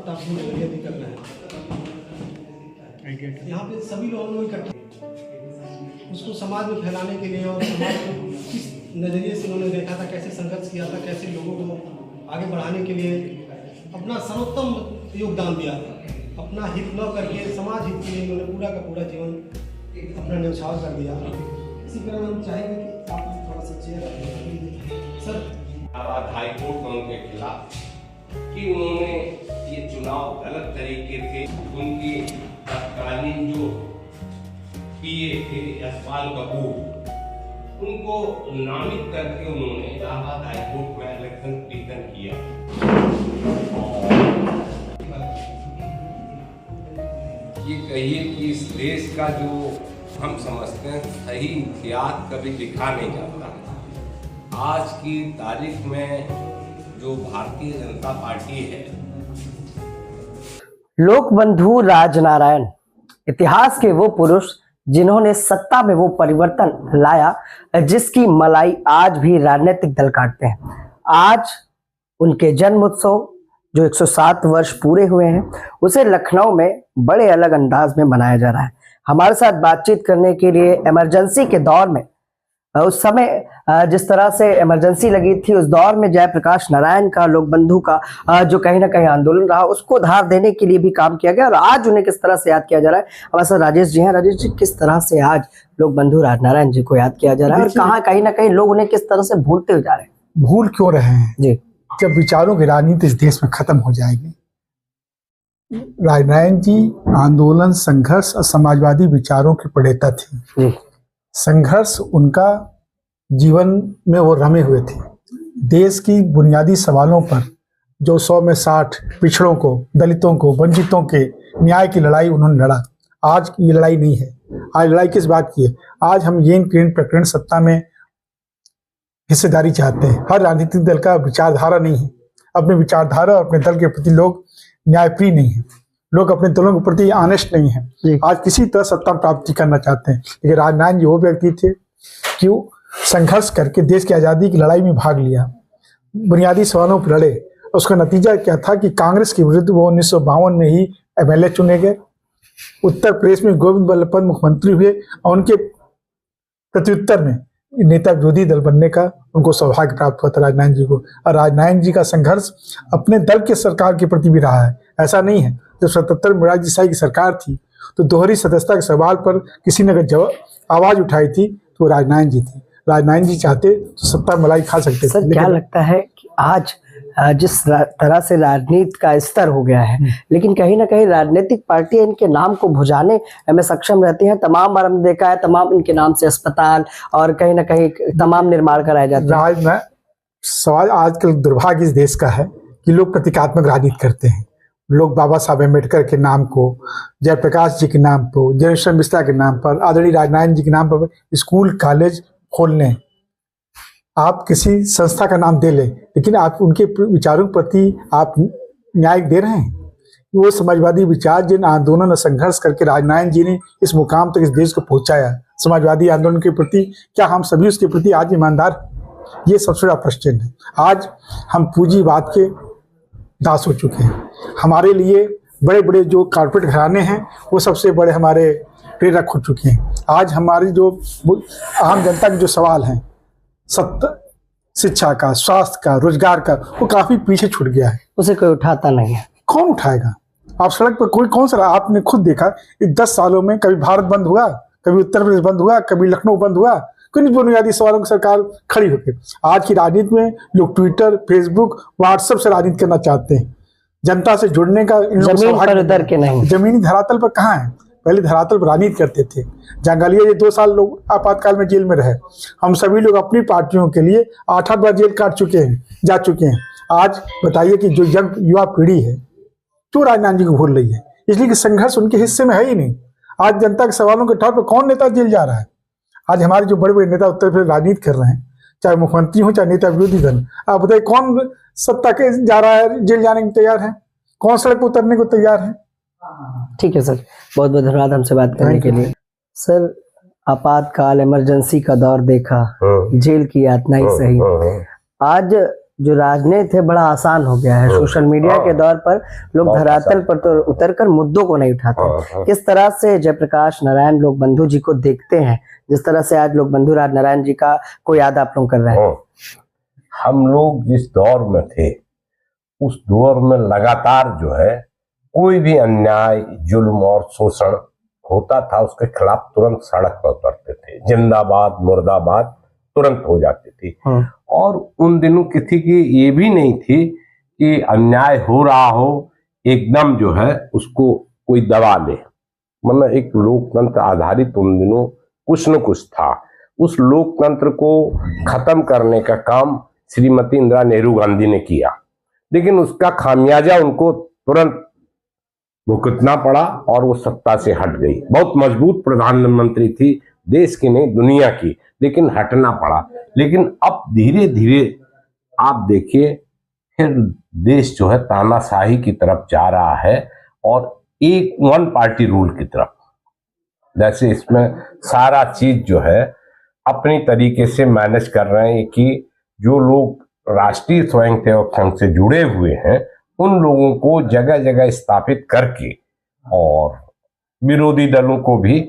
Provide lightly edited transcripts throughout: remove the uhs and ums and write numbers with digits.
टापू नगरिया करना है। यहाँ पे सभी लोगों को इकट्ठा उसको समाज में फैलाने के लिए और समाज को किस नज़रिए से उन्होंने देखा था, कैसे संघर्ष किया था, कैसे लोगों को आगे बढ़ाने के लिए अपना सर्वोत्तम योगदान दिया था। अपना हित न करके समाज हित के लिए उन्होंने पूरा का पूरा जीवन अपना न्यौछावर कर दिया। इसी तरह हम चाहेंगे कि आप थोड़ा सा चेयर सर। हाई कोर्ट में उनके खिलाफ कि उन्होंने ये चुनाव गलत तरीके से उनके तत्कालीन जो पीए थे यशपाल कपूर उनको नामित करके उन्होंने इलाहाबाद हाई कोर्ट में इलेक्शन पिटीशन किया। ये कहिए कि इस देश का जो हम समझते हैं सही इतिहास कभी लिखा नहीं जाता। आज की तारीख में जो भारतीय जनता पार्टी है, लोक बंधु राजनारायण इतिहास के वो पुरुष जिन्होंने सत्ता में वो परिवर्तन लाया जिसकी मलाई आज भी राजनीतिक दल काटते हैं। आज उनके जन्म उत्सव जो 107 वर्ष पूरे हुए हैं उसे लखनऊ में बड़े अलग अंदाज में मनाया जा रहा है। हमारे साथ बातचीत करने के लिए इमरजेंसी के दौर में उस समय जिस तरह से इमरजेंसी लगी थी उस दौर में जयप्रकाश नारायण का लोक बंधु का जो कहीं ना कहीं आंदोलन रहा उसको धार देने के लिए भी काम किया गया और आज उन्हें किस तरह से याद किया जा रहा है। हमारे साथ राजेश जी हैं। राजेश जी, किस तरह से आज लोक बंधु राजनारायण जी को याद किया जा रहा है और कहाँ कहीं ना कहीं लोग उन्हें किस तरह से भूलते हुए जा रहे हैं? भूल क्यों रहे हैं जी, जब विचारों की राजनीति इस देश में खत्म हो जाएगी। राजनारायण जी आंदोलन, संघर्ष और समाजवादी विचारों के प्रणेता थे। संघर्ष उनका जीवन में वो रमे हुए थे। देश की बुनियादी सवालों पर जो 100 में 60 पिछड़ों को, दलितों को, वंचितों के न्याय की लड़ाई उन्होंने लड़ा। आज ये लड़ाई नहीं है। आज लड़ाई किस बात की है? आज हम येन केन प्रकरण सत्ता में हिस्सेदारी चाहते हैं। हर राजनीतिक दल का विचारधारा नहीं है। अपने विचारधारा और अपने दल के प्रति लोग न्यायप्रिय नहीं है। लोग अपने दलों के प्रति ऑनेस्ट नहीं है। आज किसी तरह सत्ता प्राप्ति करना चाहते हैं। लेकिन राजनारायण जी वो व्यक्ति थे कि वो संघर्ष करके देश की आज़ादी की लड़ाई में भाग लिया, बुनियादी सवालों पर लड़े। उसका नतीजा क्या था कि कांग्रेस के विरुद्ध वो 1952 में ही MLA चुने गए। उत्तर प्रदेश में गोविंद बल्लभ पंत मुख्यमंत्री हुए और उनके प्रत्युत्तर में नेता विरोधी दल बनने का उनको सौभाग्य प्राप्त हुआ था राजनारायण जी को। और राजनारायण जी का संघर्ष अपने दल के सरकार के प्रति भी रहा है। ऐसा नहीं है जब 77 में मोरारजी देसाई की सरकार थी तो दोहरी सदस्यता के सवाल पर किसी ने अगर आवाज उठाई थी तो राजनारायण जी थे। राजनारायण जी चाहते तो सत्ता मलाई खा सकते थे। सर, क्या लगता है कि आज जिस तरह से राजनीति का स्तर हो गया है लेकिन कहीं ना कहीं राजनीतिक पार्टियां इनके नाम को भुजाने में सक्षम रहती हैं। तमाम बार हमने देखा है तमाम इनके नाम से अस्पताल और कहीं ना कहीं तमाम निर्माण कराए जाते हैं। सवाल आजकल दुर्भाग्य इस देश का है कि लोग प्रतीकात्मक राजनीति करते हैं। लोग बाबा साहब अम्बेडकर के नाम को, जयप्रकाश जी के नाम पर, जयेश्वर मिश्रा के नाम पर, आदरणीय राजनारायण जी के नाम पर स्कूल कॉलेज खोलने, आप किसी संस्था का नाम दे लें लेकिन आप उनके विचारों के प्रति आप न्याय दे रहे हैं। वो समाजवादी विचार जिन आंदोलन और संघर्ष करके राजनारायण जी ने इस मुकाम तक इस देश को पहुंचाया, समाजवादी आंदोलन के प्रति क्या हम सभी उसके प्रति आज ईमानदार? ये सबसे बड़ा प्रश्न है। आज हम पूंजीवाद के दास हो चुके हैं। हमारे लिए बड़े बड़े जो कॉर्पोरेट घराने हैं वो सबसे बड़े हमारे प्रेरक हो चुके हैं। आज हमारी जो आम जनता के जो सवाल हैं, सत्ता, शिक्षा का, स्वास्थ्य का, रोजगार का, वो काफी पीछे छूट गया है। उसे कोई उठाता नहीं है। कौन उठाएगा? आप सड़क पर कोई कौन सा, आपने खुद देखा 10 सालों में कभी भारत बंद हुआ, कभी उत्तर प्रदेश बंद हुआ, कभी लखनऊ बंद हुआ, किन बुनियादी सवालों की सरकार खड़ी होकर। आज की राजनीति में लोग ट्विटर, फेसबुक, व्हाट्सएप से राजनीति करना चाहते हैं। जनता से जुड़ने का जमीन पर उतर के नहीं, जमीनी धरातल पर कहाँ है? पहले धरातल पर राजनीति करते थे। जंगलिया ये 2 साल लोग आपातकाल में जेल में रहे। हम सभी लोग अपनी पार्टियों के लिए 8-8 बार जेल काट चुके हैं, जा चुके हैं। आज बताइए कि जो युवा पीढ़ी है क्यों राजनारायण जी को भूल रही है? इसलिए कि संघर्ष उनके हिस्से में है ही नहीं। आज जनता के सवालों के तौर पर कौन नेता जेल जा रहा है? आज हमारे जो बड़े बड़े नेता उत्तर प्रदेश राजनीति कर रहे हैं, चाहे मुख्यमंत्री हो चाहे नेता विरोधी दल, आप बताइए कौन सत्ता के जा रहा है, जेल जाने को तैयार है? कौन सड़क पर उतरने को तैयार है? ठीक है सर, बहुत बहुत धन्यवाद हमसे बात करने के लिए। सर, आपातकाल इमरजेंसी का दौर देखा, जेल की यातना ही सही। आज जो राजनीति है बड़ा आसान हो गया है। सोशल मीडिया के दौर पर लोग धरातल पर तो उतरकर मुद्दों को नहीं उठाते। किस तरह से जयप्रकाश नारायण लोग बंधु जी को देखते हैं, जिस तरह से आज लोग बंधु राज नारायण जी का को याद आप लोग कर रहे हैं? हम लोग जिस दौर में थे उस दौर में लगातार जो है कोई भी अन्याय, जुल्म और शोषण होता था उसके खिलाफ तुरंत सड़क पर उतरते थे। जिंदाबाद मुर्दाबाद तुरंत हो जाती थी। और उन दिनों किसी की ये भी नहीं थी कि अन्याय हो रहा हो एकदम जो है उसको कोई दबा ले। मतलब एक लोकतंत्र आधारित उन दिनों कुछ न कुछ था। उस लोकतंत्र को खत्म करने का काम श्रीमती इंदिरा नेहरू गांधी ने किया, लेकिन उसका खामियाजा उनको तुरंत भुगतना पड़ा और वो सत्ता से हट गई। बहुत मजबूत प्रधानमंत्री थी, देश की नहीं दुनिया की, लेकिन हटना पड़ा। लेकिन अब धीरे धीरे आप देखिए फिर देश जो है तानाशाही की तरफ जा रहा है और एक वन पार्टी रूल की तरफ। जैसे इसमें सारा चीज जो है अपनी तरीके से मैनेज कर रहे हैं कि जो लोग राष्ट्रीय स्वयंसेवक संघ से जुड़े हुए हैं उन लोगों को जगह जगह स्थापित करके और विरोधी दलों को भी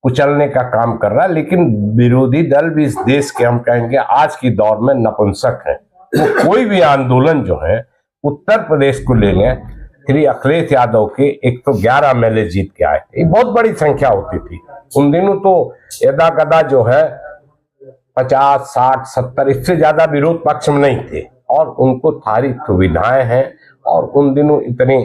कुचलने का काम कर रहा है। लेकिन विरोधी दल भी इस देश के हम कहेंगे आज की दौर में नपुंसक है। तो कोई भी आंदोलन जो है उत्तर प्रदेश को ले लें, श्री अखिलेश यादव के 111 एमएलए जीत के आए थे। बहुत बड़ी संख्या होती थी उन दिनों। तो यदा कदा जो है 50, 60, 70 इससे ज्यादा विरोध पक्ष में नहीं थे और उनको सारी सुविधाएं हैं। और उन दिनों इतनी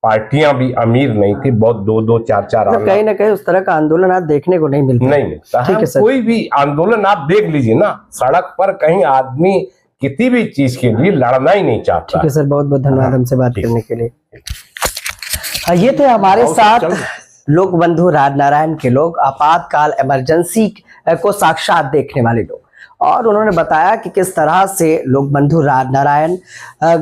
पार्टियां भी अमीर नहीं थी, बहुत 2-2, 4-4 कहीं ना कहीं उस तरह का आंदोलन आज देखने को नहीं मिलता। नहीं मिलता। ठीक है सर। कोई भी आंदोलन आप देख लीजिए ना, सड़क पर कहीं आदमी किसी भी चीज के लिए लड़ना ही नहीं चाहता। ठीक है सर, बहुत बहुत धन्यवाद हमसे बात करने के लिए। ये थे हमारे साथ लोक बंधु राज नारायण के लोग, आपातकाल इमरजेंसी को साक्षात देखने वाले लोग, और उन्होंने बताया कि किस तरह से लोक बंधु राज नारायण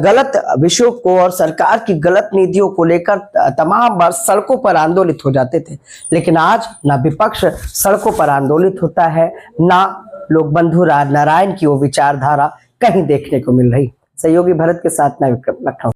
गलत विषयों को और सरकार की गलत नीतियों को लेकर तमाम बार सड़कों पर आंदोलित हो जाते थे, लेकिन आज ना विपक्ष सड़कों पर आंदोलित होता है, ना लोक बंधु राज नारायण की वो विचारधारा कहीं देखने को मिल रही। सहयोगी भरत के साथ मैं विक्रम लखनऊ।